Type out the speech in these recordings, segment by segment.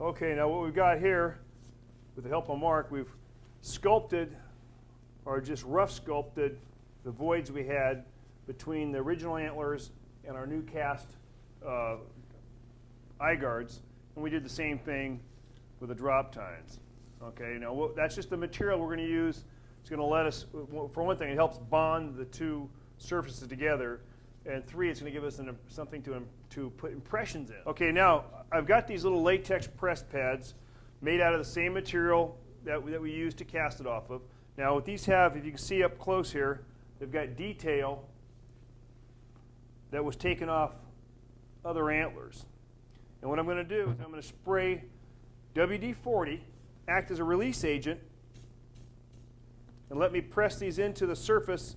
Okay, now what we've got here, with the help of Mark, we've sculpted, or just rough sculpted, the voids we had between the original antlers and our new cast eye guards, and we did the same thing with the drop tines. Okay, now that's just the material we're going to use. It's going to let us, for one thing, it helps bond the two surfaces together, and three, it's going to give us something to put impressions in. Okay, now I've got these little latex press pads made out of the same material that we used to cast it off of. Now what these have, if you can see up close here, they've got detail that was taken off other antlers. And what I'm going to do is I'm going to spray WD-40, act as a release agent, and let me press these into the surface.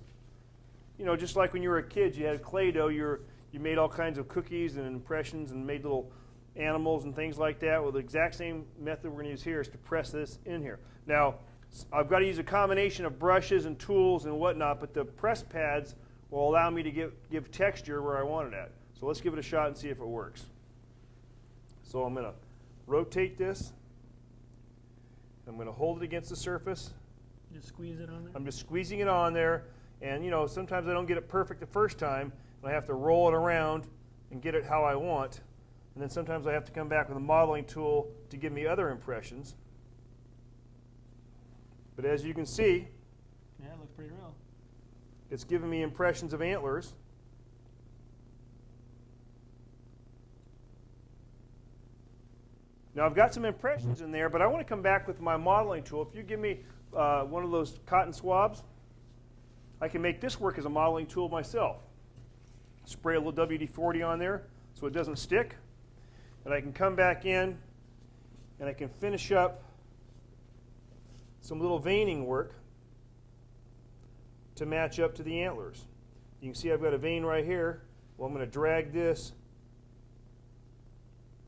You know, just like when you were a kid, you had clay dough, you made all kinds of cookies and impressions and made little animals and things like that. Well, the exact same method we're going to use here is to press this in here. Now, I've got to use a combination of brushes and tools and whatnot, but the press pads will allow me to give texture where I want it at. So let's give it a shot and see if it works. So I'm going to rotate this. I'm going to hold it against the surface. Just squeeze it on there? I'm just squeezing it on there. And you know, sometimes I don't get it perfect the first time, and I have to roll it around and get it how I want. And then sometimes I have to come back with a modeling tool to give me other impressions. But as you can see, yeah, it looks pretty real. It's giving me impressions of antlers. Now I've got some impressions in there, but I want to come back with my modeling tool. If you give me one of those cotton swabs, I can make this work as a modeling tool myself. Spray a little WD-40 on there so it doesn't stick. And I can come back in and I can finish up some little veining work to match up to the antlers. You can see I've got a vein right here. Well, I'm going to drag this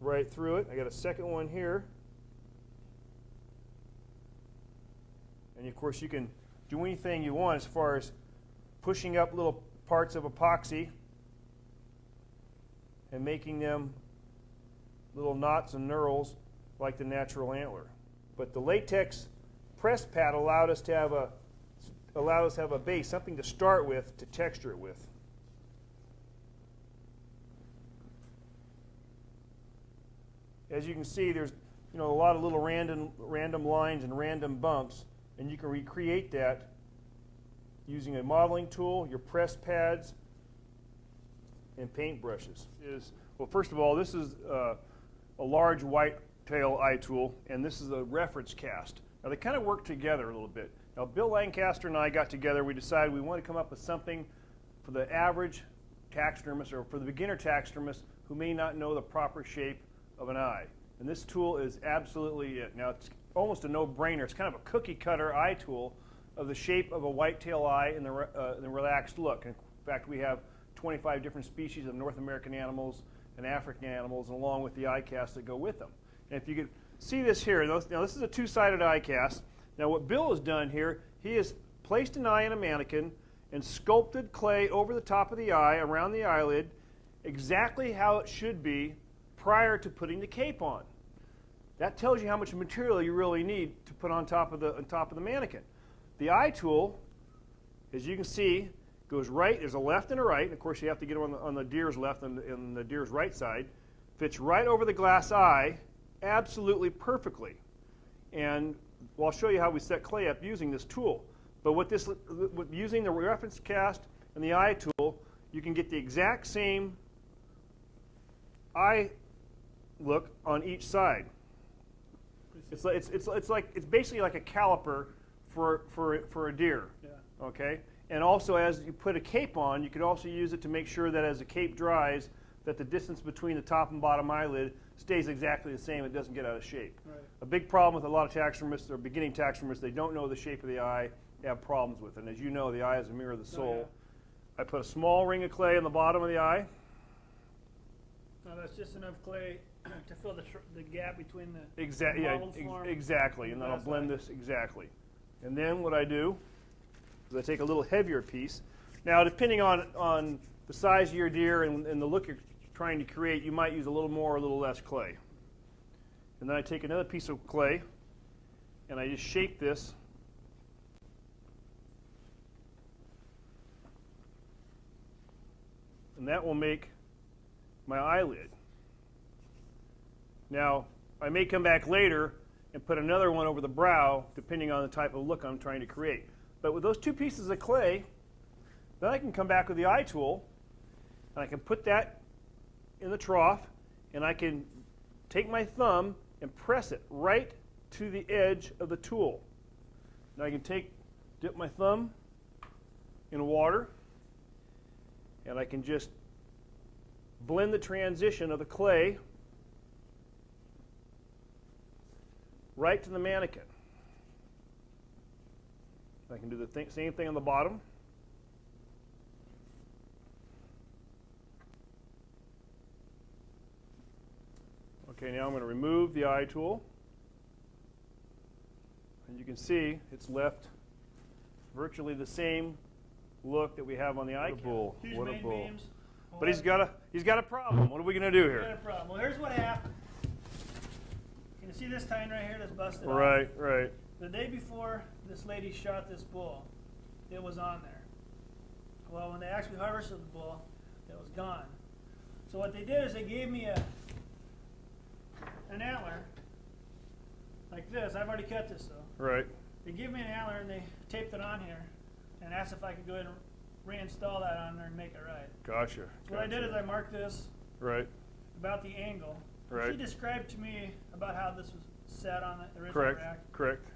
right through it. I got a second one here. And of course you can do anything you want as far as pushing up little parts of epoxy and making them little knots and knurls like the natural antler. But the latex press pad allowed us to have a base, something to start with, to texture it with. As you can see, there's a lot of little random lines and random bumps, and you can recreate that using a modeling tool, your press pads, and paint brushes. Well, first of all, this is a large whitetail eye tool, and this is a reference cast. Now, they kind of work together a little bit. Now, Bill Lancaster and I got together. We decided we want to come up with something for the average taxidermist or for the beginner taxidermist who may not know the proper shape of an eye. And this tool is absolutely it. Now, it's almost a no-brainer. It's kind of a cookie-cutter eye tool of the shape of a whitetail eye and the relaxed look. In fact, we have 25 different species of North American animals and African animals, and along with the eye casts that go with them. And if you could see this here, now this is a two-sided eye cast. Now what Bill has done here, he has placed an eye in a mannequin and sculpted clay over the top of the eye, around the eyelid, exactly how it should be prior to putting the cape on. That tells you how much material you really need to put on top of the mannequin. The eye tool, as you can see, goes right. There's a left and a right. And of course, you have to get it on the deer's left and the deer's right side. Fits right over the glass eye, absolutely perfectly. And well, I'll show you how we set clay up using this tool. But using the reference cast and the eye tool, you can get the exact same eye look on each side. It's basically like a caliper for a deer. Yeah. Okay. And also, as you put a cape on, you could also use it to make sure that as the cape dries, that the distance between the top and bottom eyelid stays exactly the same. It doesn't get out of shape. Right. A big problem with a lot of taxidermists or beginning taxidermists, they don't know the shape of the eye. They have problems with it. And as you know, the eye is a mirror of the soul. Oh, yeah. I put a small ring of clay on the bottom of the eye. Now that's just enough clay to fill the gap between the exactly. And then I'll blend this exactly. And then what I do is I take a little heavier piece. Now, depending on the size of your deer and the look you're trying to create, you might use a little more or a little less clay. And then I take another piece of clay and I just shape this. And that will make my eyelid. Now, I may come back later and put another one over the brow, depending on the type of look I'm trying to create. But with those two pieces of clay, then I can come back with the eye tool, and I can put that in the trough, and I can take my thumb and press it right to the edge of the tool. Now I can dip my thumb in water, and I can just blend the transition of the clay right to the mannequin. I can do the same thing on the bottom. Okay, now I'm going to remove the eye tool. And you can see it's left virtually the same look that we have on the eye bull. Huge What a main bull. beams. But he's got a problem. What are we going to do Got here? a problem. Well, here's what happened. Can you see this tine right here that's busted off? Right, right. The day before this lady shot this bull, it was on there. Well, when they actually harvested the bull, it was gone. So what they did is they gave me an antler like this. I've already cut this though. Right. They gave me an antler and they taped it on here and asked if I could go ahead and reinstall that on there and make it right. Gotcha. So what I did is I marked this Right. about the angle. Right. She described to me about how this was set on the original Correct. rack. Correct.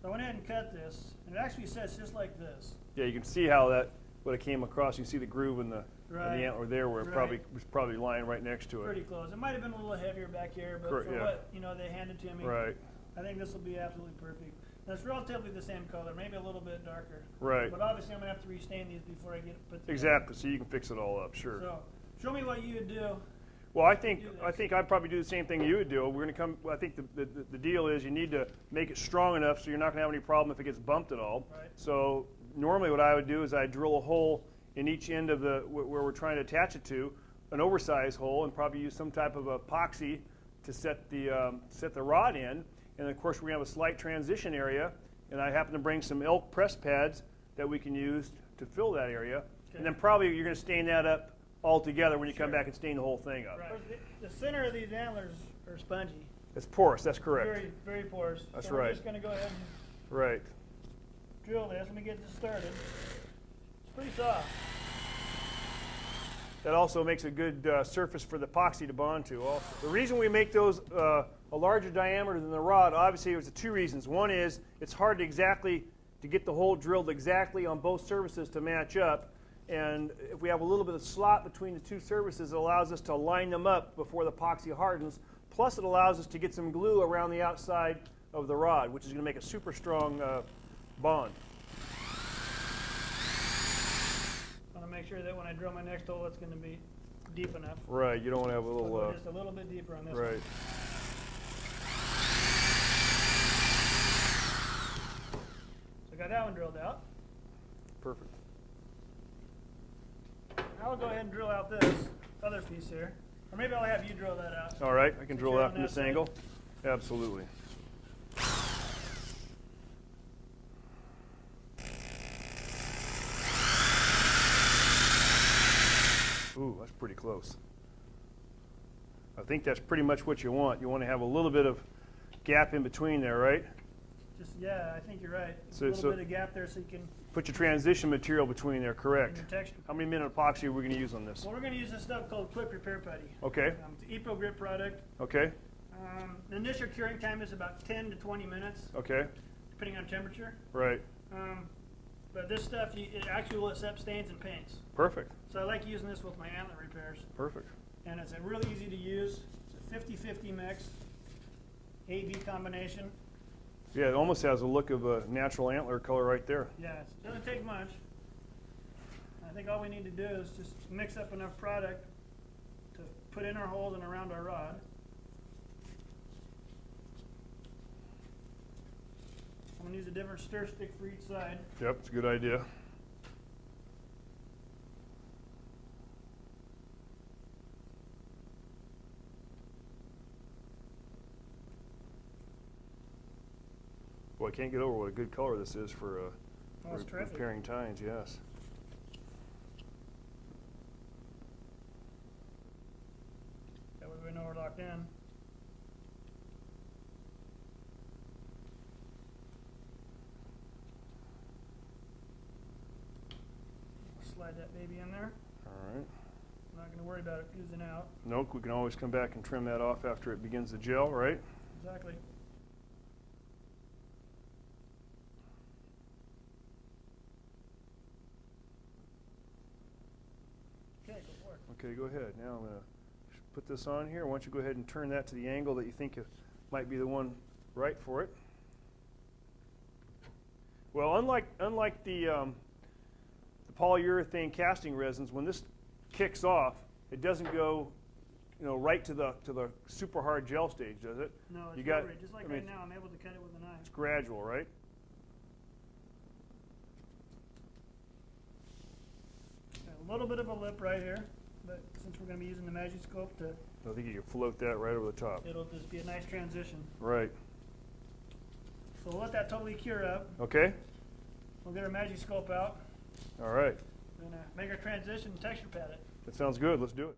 So I went ahead and cut this, and it actually sets just like this. Yeah, you can see how that would have came across. You can see the groove in the Right. antler there, where it Right. was probably lying right next to it. Pretty close. It might have been a little heavier back here, but Correct, for yeah. what they handed to me, Right. I think this will be absolutely perfect. Now, it's relatively the same color, maybe a little bit darker. Right. But obviously, I'm gonna have to restain these before I get it put together. Exactly. So you can fix it all up. Sure. So, show me what you would do. Well, I think do this. I'd probably do the same thing you would do. We're going to come. I think the deal is you need to make it strong enough so you're not going to have any problem if it gets bumped at all. Right. So normally what I would do is I drill a hole in each end of where we're trying to attach it to, an oversized hole, and probably use some type of epoxy to set the rod in. And of course we're going to have a slight transition area, and I happen to bring some elk press pads that we can use to fill that area. Okay. And then probably you're going to stain that up all together when you come Sure. back and stain the whole thing up. Right. The center of these antlers are spongy. It's porous, that's correct. Very, very porous. That's so we're right. just gonna go ahead and Right. drill this. Let me get this started. It's pretty soft. That also makes a good surface for the epoxy to bond to also. The reason we make those a larger diameter than the rod, obviously there's two reasons. One is it's hard to get the hole drilled exactly on both surfaces to match up. And if we have a little bit of slot between the two surfaces, it allows us to line them up before the epoxy hardens. Plus it allows us to get some glue around the outside of the rod, which is going to make a super strong bond. I want to make sure that when I drill my next hole, it's going to be deep enough. Right, you don't want to have a So little... I'll go just a little bit deeper on this right. one. So I got that one drilled out. Perfect. Now I'll go ahead and drill out this other piece here. Or maybe I'll have you drill that out. All right, I can drill You're out on from that this side. angle. Absolutely. Ooh, that's pretty close. I think that's pretty much what you want. You want to have a little bit of gap in between there, right? Just, yeah, I think you're right. So- a little so- bit of gap there so you can Put your transition material between there, in correct. your texture. How many minute epoxy are we going to use on this? Well, we're going to use this stuff called Quick Repair Putty. Okay, It's an Epo Grip product. okay, The initial curing time is about 10 to 20 minutes, okay, depending on temperature. right. But this stuff, it actually will accept stains and paints. Perfect, So I like using this with my antler repairs. perfect. And it's a really easy to use. It's a 50-50 mix, A-B combination. Yeah, it almost has a look of a natural antler color right there. Yeah, it doesn't take much. I think all we need to do is just mix up enough product to put in our holes and around our rod. I'm gonna use a different stir stick for each side. Yep, it's a good idea. Boy, I can't get over what a good color this is for it's terrific. repairing tines, yes. That way we know we're locked in. Slide that baby in there. All right. Not going to worry about it oozing out. Nope, we can always come back and trim that off after it begins to gel, right? Exactly. Okay, go for it. Okay, go ahead. Now I'm going to put this on here. Why don't you go ahead and turn that to the angle that you think might be the one right for it. Well, unlike the polyurethane casting resins, when this kicks off, it doesn't go, right to the super hard gel stage, does it? No, it's You got- rotary. Just like I mean, right now, I'm able to cut it with a knife. It's gradual, right? Got a little bit of a lip right here, but since we're going to be using the Magic-Sculpt, I think you can float that right over the top. it'll just be a nice transition. Right. So we'll let that totally cure up. Okay? We'll get our Magic-Sculpt out. All right. We're going to make our transition and texture pad it. That sounds good. Let's do it.